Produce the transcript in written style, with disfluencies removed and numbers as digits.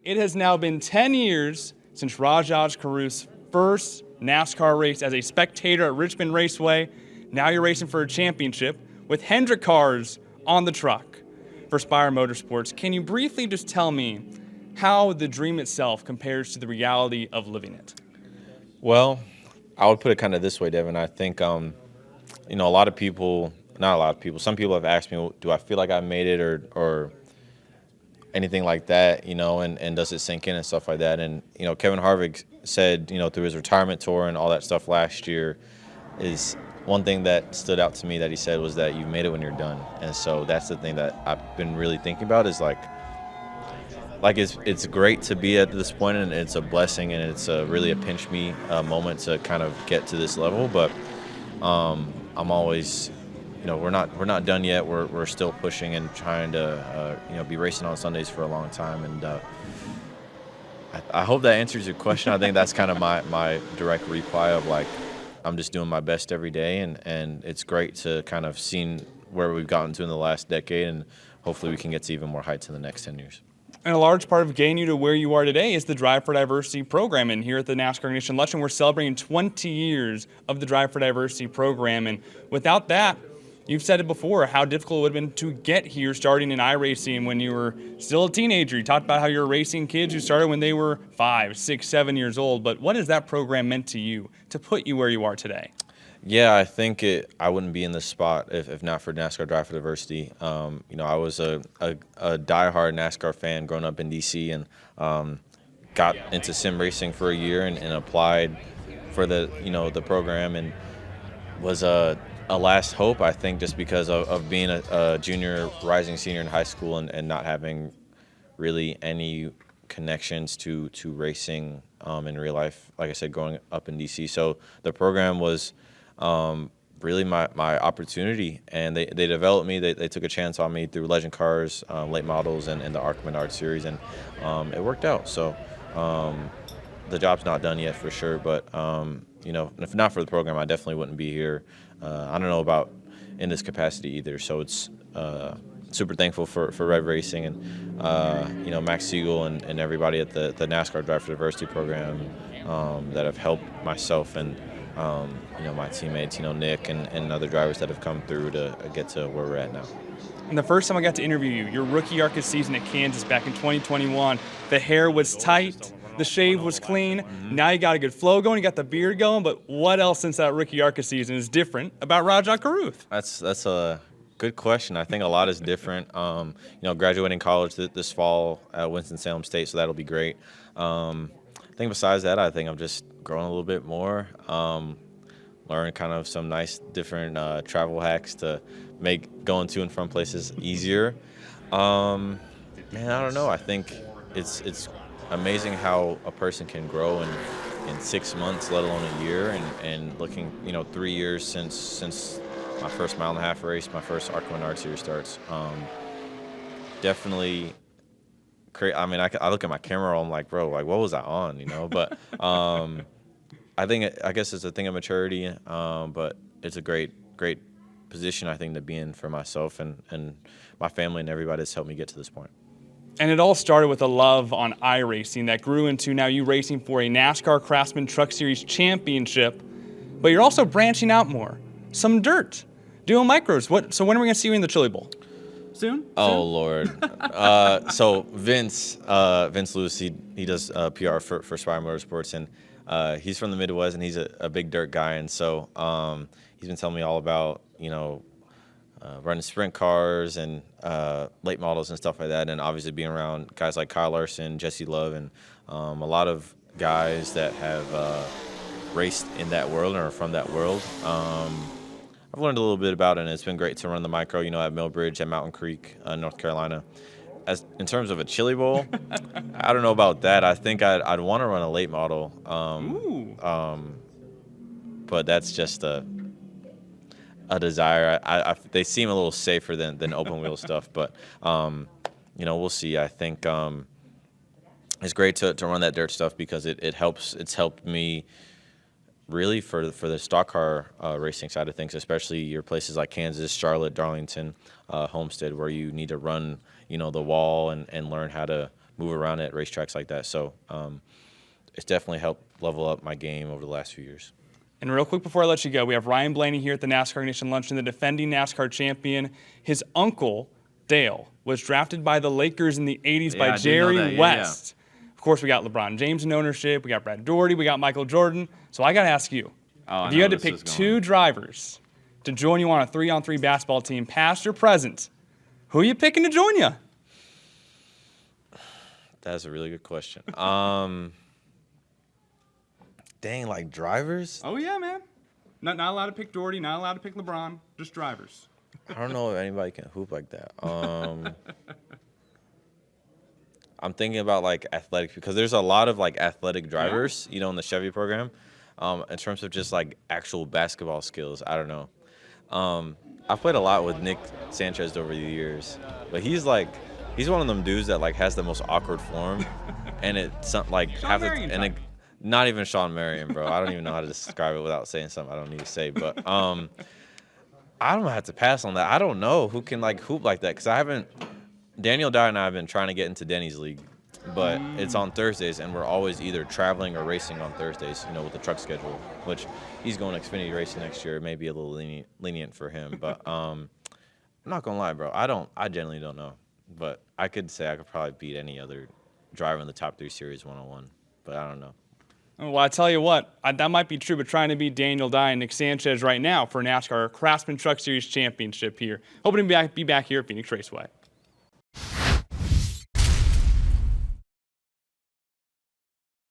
It has now been 10 years since Rajah Caruth's first NASCAR race as a spectator at Richmond Raceway. Now you're racing for a championship with Hendrick cars on the truck for Spire Motorsports. Can you briefly just tell me how the dream itself compares to the reality of living it? Well, I would put it kind of this way, Devin. I think, a lot of people, not a lot of people, some people have asked me, do I feel like I made it or anything like that, and does it sink in and stuff like that. And, Kevin Harvick said, through his retirement tour and all that stuff last year, is one thing that stood out to me that he said was that you've made it when you're done. And so that's the thing that I've been really thinking about is like it's great to be at this point, and it's a blessing, and it's really a pinch me moment to kind of get to this level. But I'm always, we're not done yet. We're still pushing and trying to be racing on Sundays for a long time. And I hope that answers your question. I think that's kind of my direct reply of like I'm just doing my best every day, and it's great to kind of seen where we've gotten to in the last decade, and hopefully we can get to even more heights in the next 10 years. And a large part of getting you to where you are today is the Drive for Diversity program. And here at the NASCAR Ignition Luncheon, we're celebrating 20 years of the Drive for Diversity program. And without that, you've said it before, how difficult it would have been to get here starting in iRacing when you were still a teenager. You talked about how you're racing kids who started when they were 5, 6, 7 years old. But what has that program meant to you to put you where you are today? Yeah, I think I wouldn't be in this spot if not for NASCAR Drive for Diversity. I was a diehard NASCAR fan growing up in D.C. and got into sim racing for a year and applied for the program, and was a last hope, I think, just because of being a junior, rising senior in high school and not having really any connections to racing in real life, like I said, growing up in D.C. So the program was really my opportunity, and they developed me. They took a chance on me through Legend Cars, late models, and the ARCA Menard series, and it worked out. So the job's not done yet for sure, but if not for the program, I definitely wouldn't be here. I don't know about in this capacity either. So it's super thankful for Rev Racing and Max Siegel and everybody at the NASCAR Drive for Diversity program that have helped myself and my teammates, Nick and other drivers that have come through to get to where we're at now. And the first time I got to interview you, your rookie ARCA season at Kansas back in 2021, the hair was tight, the shave was clean. Mm-hmm. Now you got a good flow going, you got the beard going, but what else since that rookie ARCA season is different about Rajah Caruth? That's a good question. I think a lot is different. Graduating college this fall at Winston-Salem State, so that'll be great. I think besides that, I think I'm just growing a little bit more, learn kind of some nice different travel hacks to make going to and from places easier. I don't know. I think it's amazing how a person can grow in 6 months, let alone a year, and looking, 3 years since my first mile-and-a-half race, my first ARCA Menard series starts. Definitely. I look at my camera roll, I'm like, bro, like, what was I on, But I guess it's a thing of maturity, but it's a great position, I think, to be in for myself and my family and everybody that's helped me get to this point. And it all started with a love on iRacing that grew into now you racing for a NASCAR Craftsman Truck Series championship, but you're also branching out more. Some dirt, doing micros. So when are we going to see you in the Chili Bowl? Soon? Oh, Lord. So Vince Lewis, he does PR for Spire Motorsports, and he's from the Midwest, and he's a big dirt guy. And so he's been telling me all about, running sprint cars and late models and stuff like that, and obviously being around guys like Kyle Larson, Jesse Love, and a lot of guys that have raced in that world or are from that world. I've learned a little bit about it, and it's been great to run the micro, at Millbridge, at Mountain Creek, North Carolina. As in terms of a Chili Bowl, I don't know about that. I think I'd want to run a late model, but that's just a desire. They seem a little safer than open wheel stuff, but we'll see. I think it's great to run that dirt stuff because it helps. It's helped me. Really, for the stock car racing side of things, especially your places like Kansas, Charlotte, Darlington, Homestead, where you need to run, the wall and learn how to move around at racetracks like that. So it's definitely helped level up my game over the last few years. And real quick before I let you go, we have Ryan Blaney here at the NASCAR Nation Luncheon, the defending NASCAR champion. His uncle, Dale, was drafted by the Lakers in the 80s by Jerry West. Of course, we got LeBron James in ownership. We got Brad Daugherty. We got Michael Jordan. So I got to ask you, if you had to pick 2 drivers to join you on a 3-on-3 basketball team, past or present, who are you picking to join you? That's a really good question. Dang, like drivers? Oh, yeah, man. Not allowed to pick Daugherty, not allowed to pick LeBron, just drivers. I don't know if anybody can hoop like that. I'm thinking about like athletic, because there's a lot of like athletic drivers, you know, in the Chevy program. In terms of just like actual basketball skills, I don't know. I've played a lot with Nick Sanchez over the years, but he's one of them dudes that like has the most awkward form, and it's like not even Sean Marion, bro. I don't even know how to describe it without saying something I don't need to say. But I'm gonna have to pass on that. I don't know who can like hoop like that, because Daniel Dye and I have been trying to get into Denny's league, but it's on Thursdays, and we're always either traveling or racing on Thursdays, you know, with the truck schedule, which he's going to Xfinity racing next year. It may be a little lenient for him, but I'm not gonna lie, bro. I genuinely don't know, but I could say I could probably beat any other driver in the top 3 series 101, but I don't know. Well, I tell you what, that might be true, but trying to beat Daniel Dye and Nick Sanchez right now for NASCAR Craftsman Truck Series Championship here. Hoping to be back here at Phoenix Raceway.